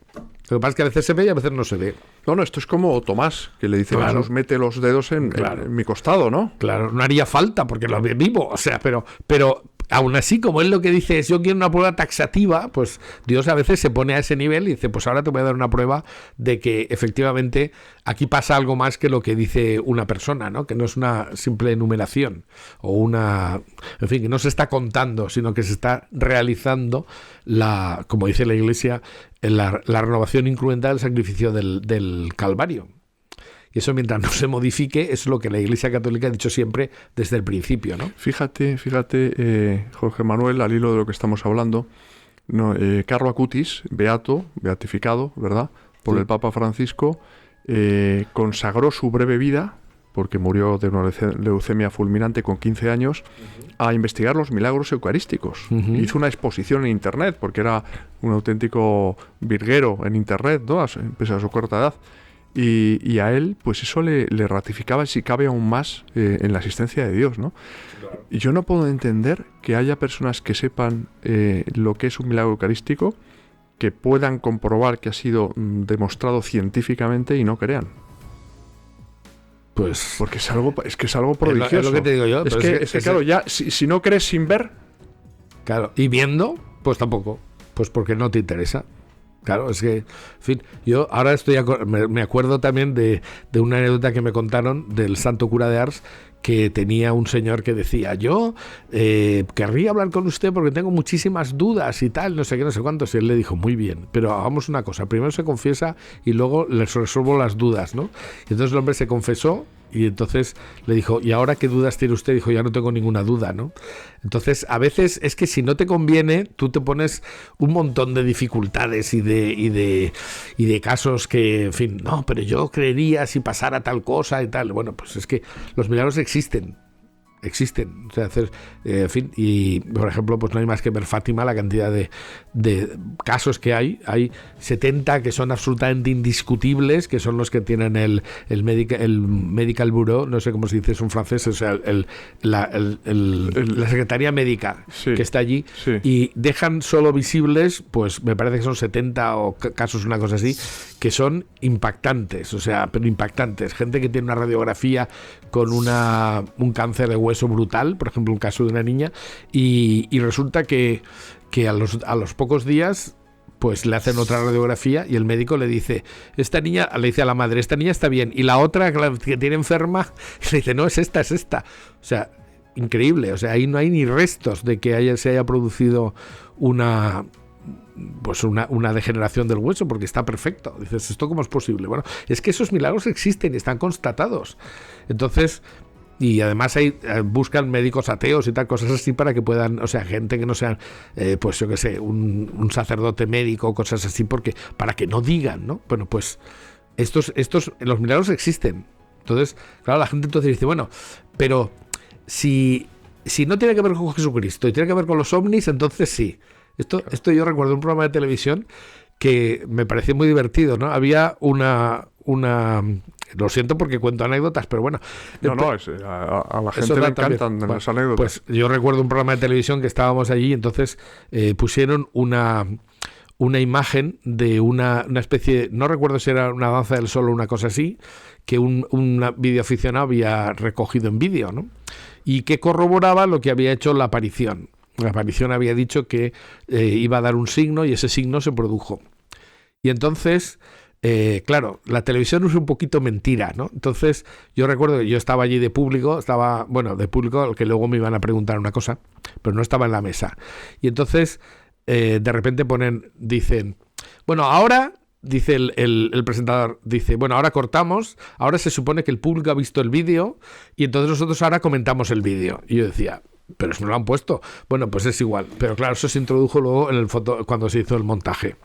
Lo que pasa es que a veces se ve y a veces no se ve. No, esto es como Tomás, que le dice, Jesús, mete los dedos en mi costado, ¿no? Claro, no haría falta porque lo ve vivo, o sea, pero aún así, como él lo que dice es yo quiero una prueba taxativa, pues Dios a veces se pone a ese nivel y dice, pues ahora te voy a dar una prueba de que efectivamente aquí pasa algo más que lo que dice una persona, ¿no? Que no es una simple enumeración o una... En fin, que no se está contando, sino que se está realizando como dice la Iglesia, la renovación incruenta del sacrificio del Calvario. Y eso, mientras no se modifique, es lo que la Iglesia Católica ha dicho siempre desde el principio, ¿no? Fíjate, Jorge Manuel, al hilo de lo que estamos hablando, Carlo Acutis, beatificado, ¿verdad?, por el Papa Francisco, consagró su breve vida, porque murió de una leucemia fulminante con 15 años, a investigar los milagros eucarísticos. Hizo una exposición en Internet, porque era un auténtico virguero en Internet, ¿no?, pese a su corta edad. Y a él, pues eso le ratificaba, si cabe aún más, en la existencia de Dios, ¿no? Claro. Y yo no puedo entender que haya personas que sepan lo que es un milagro eucarístico, que puedan comprobar que ha sido demostrado científicamente y no crean. Pues porque es algo prodigioso. Es lo que te digo yo. Es que claro, ya si no crees sin ver... Claro, y viendo, pues tampoco. Pues porque no te interesa. Claro, es que, en fin, yo ahora me acuerdo también de una anécdota que me contaron del santo cura de Ars, que tenía un señor que decía, yo querría hablar con usted porque tengo muchísimas dudas y tal, no sé qué, no sé cuántos, y él le dijo, muy bien, pero hagamos una cosa, primero se confiesa y luego les resuelvo las dudas, ¿no? Y entonces el hombre se confesó y entonces le dijo, ¿y ahora qué dudas tiene usted? Dijo, ya no tengo ninguna duda, ¿no? Entonces, a veces es que si no te conviene, tú te pones un montón de dificultades y de casos que, en fin, no, pero yo creería si pasara tal cosa y tal. Bueno, pues es que los milagros existen, o sea, en fin, y por ejemplo, pues no hay más que ver Fátima, la cantidad de casos que hay 70 que son absolutamente indiscutibles, que son los que tienen el Medical Bureau, no sé cómo se dice, es un francés, o sea, la Secretaría Médica, sí, que está allí, sí, y dejan solo visibles, pues me parece que son 70 o casos, una cosa así, que son impactantes, o sea, pero impactantes, gente que tiene una radiografía con un cáncer de hueso brutal, por ejemplo, un caso de una niña, y resulta que a los pocos días pues le hacen otra radiografía y el médico le dice, le dice a la madre, esta niña está bien, y la otra que tiene enferma le dice, no, es esta, o sea, increíble, o sea, ahí no hay ni restos de que se haya producido una degeneración del hueso, porque está perfecto. Dices, ¿esto cómo es posible? Bueno, es que esos milagros existen y están constatados. Entonces, y además buscan médicos ateos y tal, cosas así para que puedan, o sea, gente que no sean, pues yo qué sé, un sacerdote médico, cosas así, para que no digan, ¿no? Bueno, pues los milagros existen. Entonces, claro, la gente entonces dice, bueno, pero si no tiene que ver con Jesucristo y tiene que ver con los ovnis, entonces sí. Esto yo recuerdo un programa de televisión que me pareció muy divertido, ¿no? Había una lo siento porque cuento anécdotas, pero bueno. A la gente le encantan las anécdotas. Pues yo recuerdo un programa de televisión que estábamos allí y entonces pusieron una imagen de una especie, no recuerdo si era una danza del sol o una cosa así, que un videoaficionado había recogido en vídeo, ¿no? Y que corroboraba lo que había hecho la aparición. La aparición había dicho que iba a dar un signo y ese signo se produjo. Y entonces, claro, la televisión es un poquito mentira, ¿no? Entonces, yo recuerdo que yo estaba allí de público, que luego me iban a preguntar una cosa, pero no estaba en la mesa. Y entonces, de repente dicen, bueno, ahora... Dice el presentador, dice, bueno, ahora cortamos, ahora se supone que el público ha visto el vídeo y entonces nosotros ahora comentamos el vídeo. Y yo decía, pero eso no lo han puesto. Bueno, pues es igual. Pero claro, eso se introdujo luego en cuando se hizo el montaje.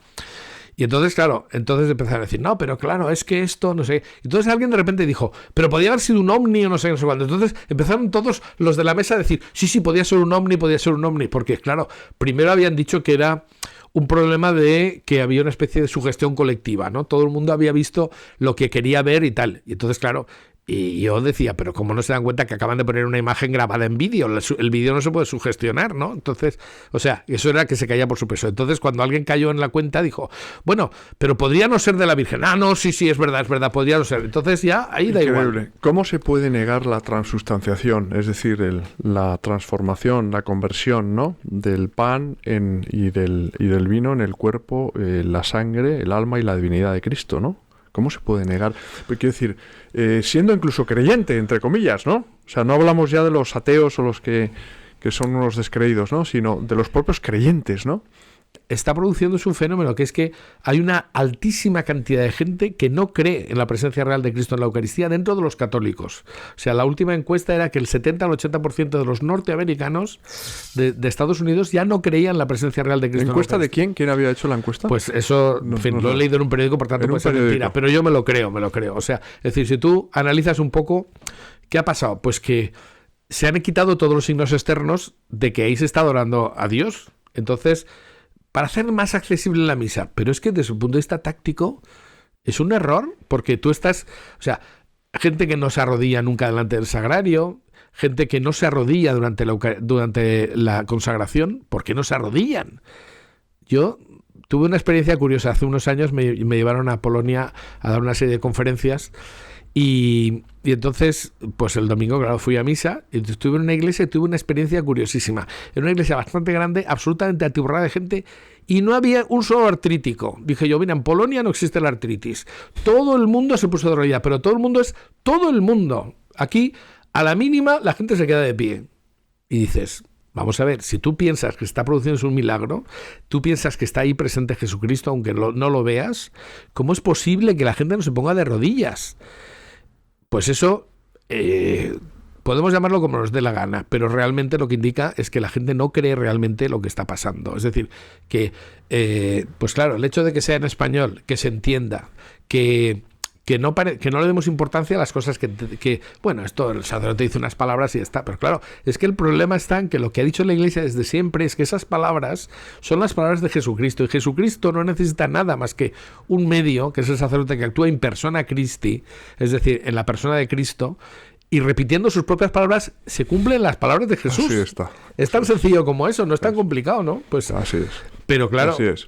Y entonces, claro, empezaron a decir, no, pero claro, es que esto, no sé. Entonces alguien de repente dijo, pero podía haber sido un ovni o no sé, no sé cuándo. Entonces empezaron todos los de la mesa a decir, sí, podía ser un ovni, porque claro, primero habían dicho que era un problema de que había una especie de sugestión colectiva, ¿no? Todo el mundo había visto lo que quería ver y tal. Y entonces, claro, y yo decía, pero ¿cómo no se dan cuenta que acaban de poner una imagen grabada en vídeo? El vídeo no se puede sugestionar, ¿no? Entonces, o sea, eso era que se caía por su peso. Entonces, cuando alguien cayó en la cuenta, dijo, bueno, pero podría no ser de la Virgen. Ah, no, sí, es verdad, podría no ser. Entonces ya, ahí da igual. ¿Cómo se puede negar la transustanciación? Es decir, la transformación, la conversión, ¿no? Del pan y del vino en el cuerpo, la sangre, el alma y la divinidad de Cristo, ¿no? ¿Cómo se puede negar? Pues quiero decir, siendo incluso creyente, entre comillas, ¿no? O sea, no hablamos ya de los ateos o los que son unos descreídos, ¿no? Sino de los propios creyentes, ¿no? Está produciéndose un fenómeno que es que hay una altísima cantidad de gente que no cree en la presencia real de Cristo en la Eucaristía dentro de los católicos. O sea, la última encuesta era que el 70 al 80% de los norteamericanos de Estados Unidos ya no creían en la presencia real de Cristo. ¿Encuesta de quién? ¿Quién había hecho la encuesta? Pues eso, en fin, lo he leído en un periódico, por tanto puede ser mentira, pero yo me lo creo. O sea, es decir, si tú analizas un poco, ¿qué ha pasado? Pues que se han quitado todos los signos externos de que ahí se está adorando a Dios. Entonces, para hacer más accesible la misa. Pero es que desde un punto de vista táctico es un error, porque tú estás... O sea, gente que no se arrodilla nunca delante del sagrario, gente que no se arrodilla durante la consagración. ¿Por qué no se arrodillan? Yo tuve una experiencia curiosa. Hace unos años me llevaron a Polonia a dar una serie de conferencias y entonces, pues el domingo, claro, fui a misa y estuve en una iglesia y tuve una experiencia curiosísima. Era una iglesia bastante grande, absolutamente atiborrada de gente y no había un solo artrítico. Dije yo, mira, en Polonia no existe la artritis. Todo el mundo se puso de rodillas, pero todo el mundo es todo el mundo. Aquí, a la mínima, la gente se queda de pie. Y dices, vamos a ver, si tú piensas que está produciéndose un milagro, tú piensas que está ahí presente Jesucristo, aunque no lo veas, ¿cómo es posible que la gente no se ponga de rodillas? Pues eso, podemos llamarlo como nos dé la gana, pero realmente lo que indica es que la gente no cree realmente lo que está pasando. Es decir, que, pues claro, el hecho de que sea en español, que se entienda, que no le demos importancia a las cosas que bueno, esto el sacerdote dice unas palabras y ya está, pero claro, es que el problema está en que lo que ha dicho la Iglesia desde siempre es que esas palabras son las palabras de Jesucristo, y Jesucristo no necesita nada más que un medio, que es el sacerdote que actúa in persona Christi, es decir, en la persona de Cristo, y repitiendo sus propias palabras se cumplen las palabras de Jesús. Así está. Es tan sencillo como eso, no es tan complicado, ¿no? Pues así es. Pero claro, así es.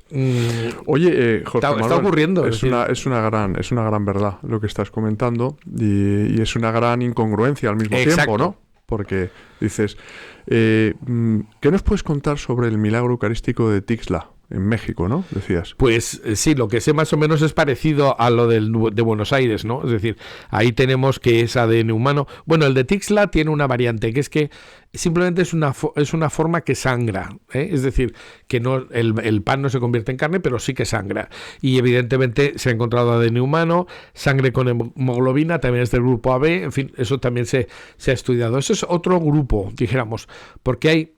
Oye, Jorge Manuel, está ocurriendo. Es una gran verdad lo que estás comentando y es una gran incongruencia al mismo tiempo, ¿no? Porque dices, ¿qué nos puedes contar sobre el milagro eucarístico de Tixla? En México, ¿no? Decías. Pues sí, lo que sé más o menos es parecido a lo de Buenos Aires, ¿no? Es decir, ahí tenemos que es ADN humano. Bueno, el de Tixla tiene una variante, que es que simplemente es una forma que sangra, ¿eh? Es decir, que no el pan no se convierte en carne, pero sí que sangra. Y evidentemente se ha encontrado ADN humano, sangre con hemoglobina, también es del grupo AB, en fin, eso también se ha estudiado. Eso es otro grupo, dijéramos, porque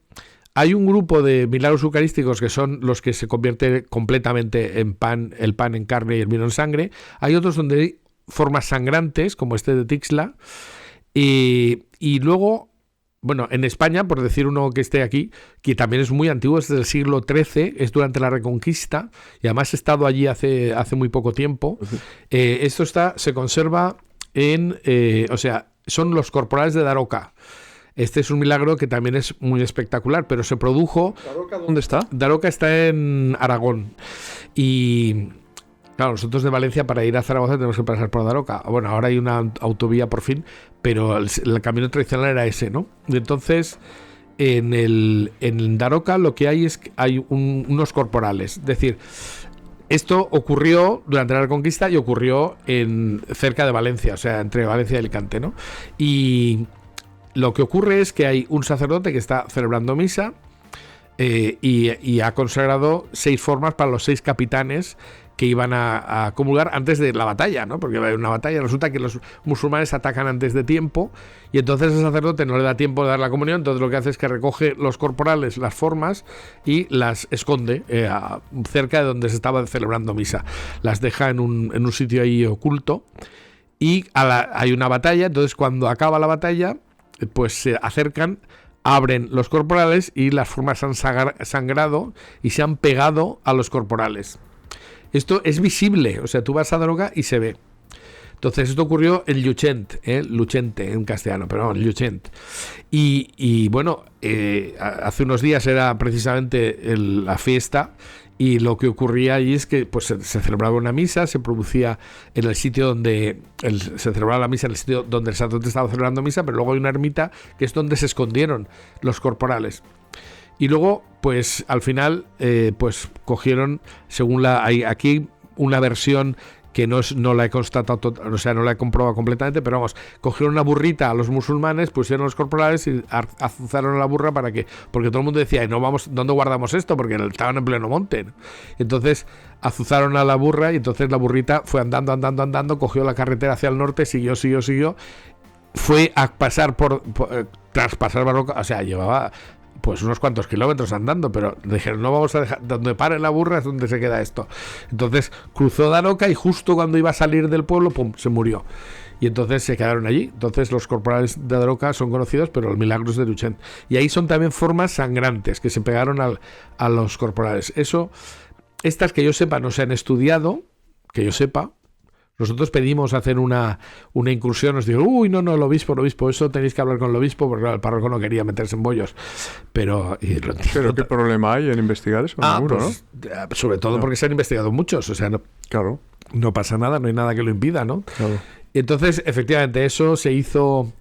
hay un grupo de milagros eucarísticos que son los que se convierten completamente en pan, el pan en carne y el vino en sangre. Hay otros donde hay formas sangrantes, como este de Tixla. Y luego, bueno, en España, por decir uno que esté aquí, que también es muy antiguo, es del siglo XIII, es durante la Reconquista, y además he estado allí hace muy poco tiempo. Esto se conserva o sea, son los corporales de Daroca. Este es un milagro que también es muy espectacular, pero se produjo... ¿Daroca dónde está? Daroca está en Aragón. Y claro, nosotros de Valencia para ir a Zaragoza tenemos que pasar por Daroca. Bueno, ahora hay una autovía por fin, pero el camino tradicional era ese, ¿no? Y entonces, en Daroca lo que hay es que hay unos corporales. Es decir, esto ocurrió durante la Reconquista y ocurrió cerca de Valencia, o sea, entre Valencia y Alicante, ¿no? Y lo que ocurre es que hay un sacerdote que está celebrando misa y ha consagrado 6 formas para los 6 capitanes que iban a comulgar antes de la batalla, ¿no? Porque va a haber una batalla, resulta que los musulmanes atacan antes de tiempo y entonces el sacerdote no le da tiempo de dar la comunión, entonces lo que hace es que recoge los corporales, las formas y las esconde cerca de donde se estaba celebrando misa. Las deja en un sitio ahí oculto y hay una batalla, entonces cuando acaba la batalla, pues se acercan, abren los corporales y las formas han sangrado y se han pegado a los corporales. Esto es visible, o sea, tú vas a Daroca y se ve. Entonces esto ocurrió en Llutxent, Llutxente en castellano, pero no, Llutxent. Y bueno, hace unos días era precisamente la fiesta y lo que ocurría allí es que pues se celebraba una misa, se producía en el sitio donde se celebraba la misa, en el sitio donde el sacerdote estaba celebrando misa, pero luego hay una ermita que es donde se escondieron los corporales. Y luego, pues al final, pues cogieron, según hay aquí una versión que no la he constatado, o sea, no la he comprobado completamente, pero vamos, cogieron una burrita a los musulmanes, pusieron los corporales y azuzaron a la burra porque todo el mundo decía, ¿dónde guardamos esto? Porque estaban en pleno monte, ¿no? Entonces azuzaron a la burra y entonces la burrita fue andando, cogió la carretera hacia el norte, siguió, fue a pasar tras pasar Barroca, o sea, llevaba pues unos cuantos kilómetros andando, pero dijeron, no vamos a dejar, donde pare la burra es donde se queda esto. Entonces cruzó Daroca y justo cuando iba a salir del pueblo, pum, se murió. Y entonces se quedaron allí. Entonces los corporales de Daroca son conocidos, pero los milagros de Llutxent. Y ahí son también formas sangrantes que se pegaron a los corporales. Estas que yo sepa no se han estudiado, que yo sepa. Nosotros pedimos hacer una incursión, nos dijo, no, el obispo, eso tenéis que hablar con el obispo, porque claro, el párroco no quería meterse en bollos. Pero ¿qué problema hay en investigar eso? Seguro, pues, ¿no? Sobre todo porque se han investigado muchos, o sea, claro. No pasa nada, no hay nada que lo impida, ¿no? Claro. Y entonces, efectivamente, eso se hizo,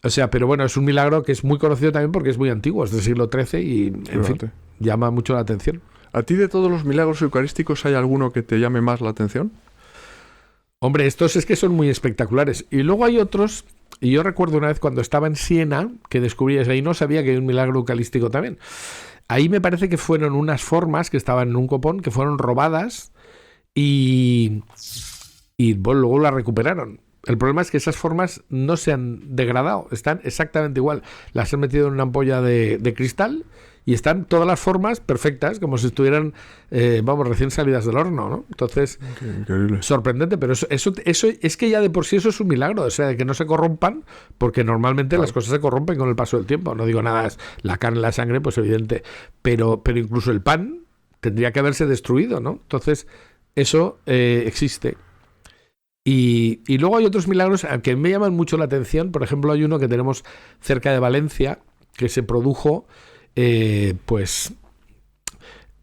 o sea, pero bueno, es un milagro que es muy conocido también porque es muy antiguo, es del siglo XIII y, en fin, llama mucho la atención. ¿A ti de todos los milagros eucarísticos hay alguno que te llame más la atención? Hombre, estos es que son muy espectaculares. Y luego hay otros, y yo recuerdo una vez cuando estaba en Siena, que descubrí eso, y no sabía que hay un milagro eucarístico también. Ahí me parece que fueron unas formas que estaban en un copón, que fueron robadas y bueno, luego las recuperaron. El problema es que esas formas no se han degradado, están exactamente igual. Las han metido en una ampolla de cristal y están todas las formas perfectas, como si estuvieran, recién salidas del horno, ¿no? Entonces, increíble. Sorprendente, pero eso es que ya de por sí eso es un milagro, o sea, que no se corrompan, porque normalmente las cosas se corrompen con el paso del tiempo. No digo nada, es la carne, la sangre, pues evidente, pero incluso el pan tendría que haberse destruido, ¿no? Entonces, eso existe. Y luego hay otros milagros que me llaman mucho la atención. Por ejemplo, hay uno que tenemos cerca de Valencia, que se produjo,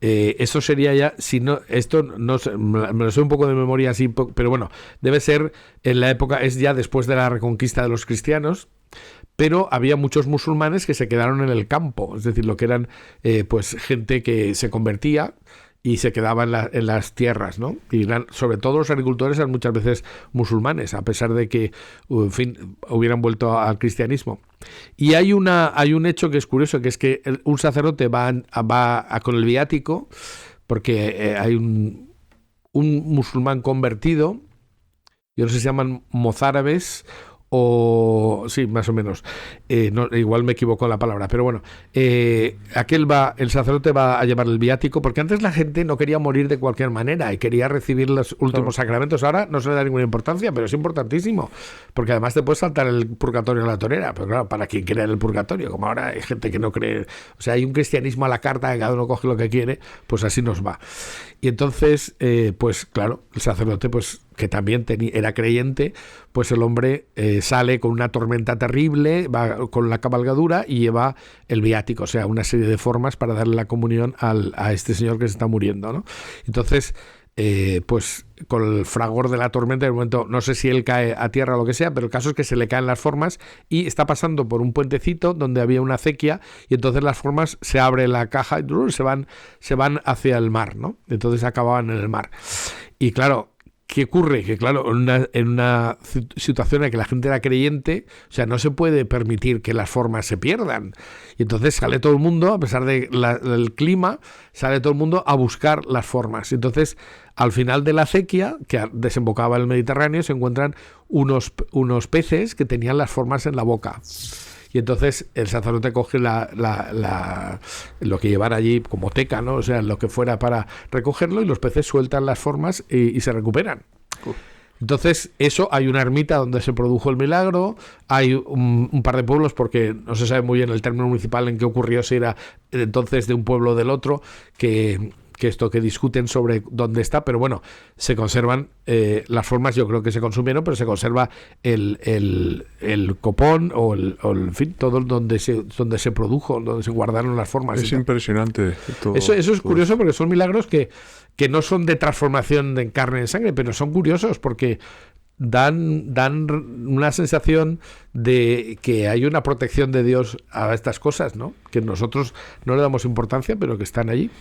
esto sería ya, si no, esto no sé, me lo sé un poco de memoria así, pero bueno, debe ser en la época, es ya después de la reconquista de los cristianos, pero había muchos musulmanes que se quedaron en el campo, es decir, lo que eran pues gente que se convertía y se quedaba en las tierras, ¿no? Y sobre todo los agricultores eran muchas veces musulmanes, a pesar de que, en fin, hubieran vuelto al cristianismo. Y hay un hecho que es curioso, que es que un sacerdote va con el viático, porque hay un musulmán convertido, yo no sé si se llaman mozárabes o sí, más o menos, igual me equivoco en la palabra, pero bueno, el sacerdote va a llevar el viático, porque antes la gente no quería morir de cualquier manera y quería recibir los últimos sacramentos. Ahora no se le da ninguna importancia, pero es importantísimo, porque además te puedes saltar el purgatorio en la torera, pero claro, para quien crea en el purgatorio, como ahora hay gente que no cree, o sea, hay un cristianismo a la carta, que cada uno coge lo que quiere, pues así nos va. Y entonces, pues claro, el sacerdote, pues que también era creyente, pues el hombre sale con una tormenta terrible, va con la cabalgadura y lleva el viático, o sea, una serie de formas para darle la comunión a este señor que se está muriendo, ¿no? Entonces, pues con el fragor de la tormenta, en el momento, no sé si él cae a tierra o lo que sea, pero el caso es que se le caen las formas y está pasando por un puentecito donde había una acequia y entonces las formas, se abre la caja y se van hacia el mar, ¿no? Entonces acababan en el mar. Y claro, ¿Qué ocurre? Que claro, en una situación en la que la gente era creyente, o sea, no se puede permitir que las formas se pierdan. Y entonces sale todo el mundo, a pesar del clima, sale todo el mundo a buscar las formas. Y entonces, al final de la acequia, que desembocaba en el Mediterráneo, se encuentran unos peces que tenían las formas en la boca. Y entonces el sacerdote coge lo que llevara allí como teca, ¿no? O sea, lo que fuera para recogerlo, y los peces sueltan las formas y se recuperan. Entonces, hay una ermita donde se produjo el milagro, hay un par de pueblos, porque no se sabe muy bien el término municipal en qué ocurrió, si era entonces de un pueblo o del otro, que discuten sobre dónde está, pero bueno, se conservan las formas. Yo creo que se consumieron, pero se conserva el copón o en fin, todo donde se produjo, donde se guardaron las formas. Es impresionante. Eso es curioso, porque son milagros que no son de transformación de carne en sangre, pero son curiosos porque dan una sensación de que hay una protección de Dios a estas cosas, ¿no? Que nosotros no le damos importancia, pero que están allí.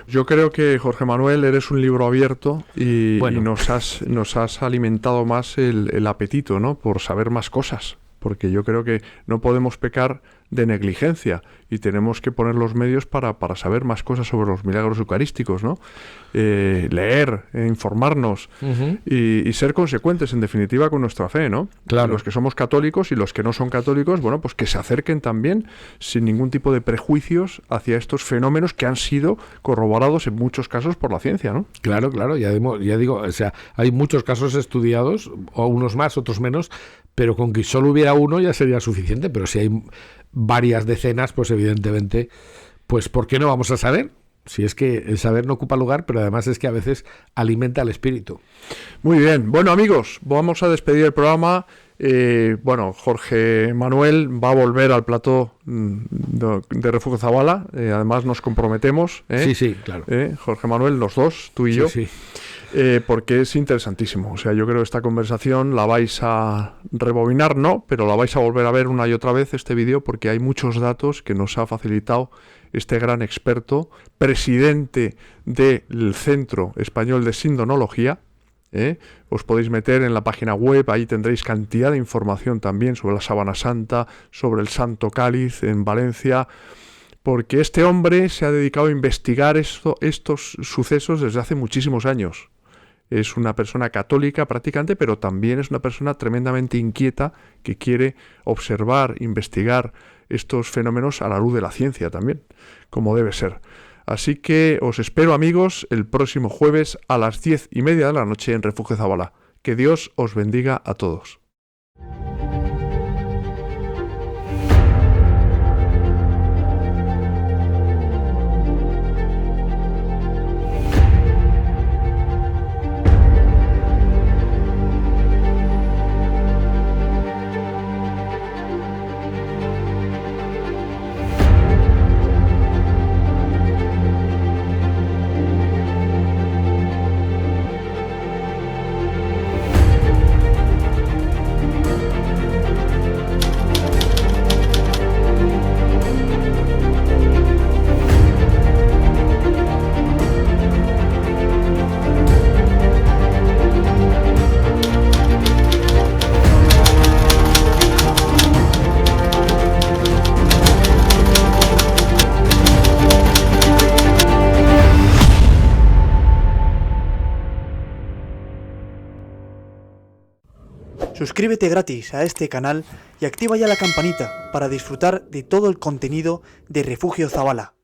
Yo creo que, Jorge Manuel, eres un libro abierto y nos has alimentado más el apetito, ¿no? Por saber más cosas. Porque yo creo que no podemos pecar de negligencia y tenemos que poner los medios para saber más cosas sobre los milagros eucarísticos, ¿no? Leer, informarnos y ser consecuentes, en definitiva, con nuestra fe, ¿no? Claro. Los que somos católicos y los que no son católicos, bueno, pues que se acerquen también sin ningún tipo de prejuicios hacia estos fenómenos que han sido corroborados en muchos casos por la ciencia, ¿no? Claro, ya digo, o sea, hay muchos casos estudiados, o unos más, otros menos, pero con que solo hubiera uno ya sería suficiente. Pero si hay varias decenas, pues evidentemente, pues ¿por qué no vamos a saber? Si es que el saber no ocupa lugar, pero además es que a veces alimenta al espíritu. Muy bien. Bueno, amigos, vamos a despedir el programa. Jorge Manuel va a volver al plató de Refugio Zabala. Además nos comprometemos. Sí, claro. Jorge Manuel, los dos, tú y yo. Sí. Porque es interesantísimo. O sea, yo creo que esta conversación la vais a rebobinar, no, pero la vais a volver a ver una y otra vez, este vídeo, porque hay muchos datos que nos ha facilitado este gran experto, presidente del Centro Español de Sindonología. Os podéis meter en la página web, ahí tendréis cantidad de información también sobre la Sábana Santa, sobre el Santo Cáliz en Valencia, porque este hombre se ha dedicado a investigar estos sucesos desde hace muchísimos años. Es una persona católica practicante, pero también es una persona tremendamente inquieta que quiere observar, investigar estos fenómenos a la luz de la ciencia también, como debe ser. Así que os espero, amigos, el próximo jueves a las 10:30 de la noche en Refugio Zabala. Que Dios os bendiga a todos. Suscríbete gratis a este canal y activa ya la campanita para disfrutar de todo el contenido de Refugio Zabala.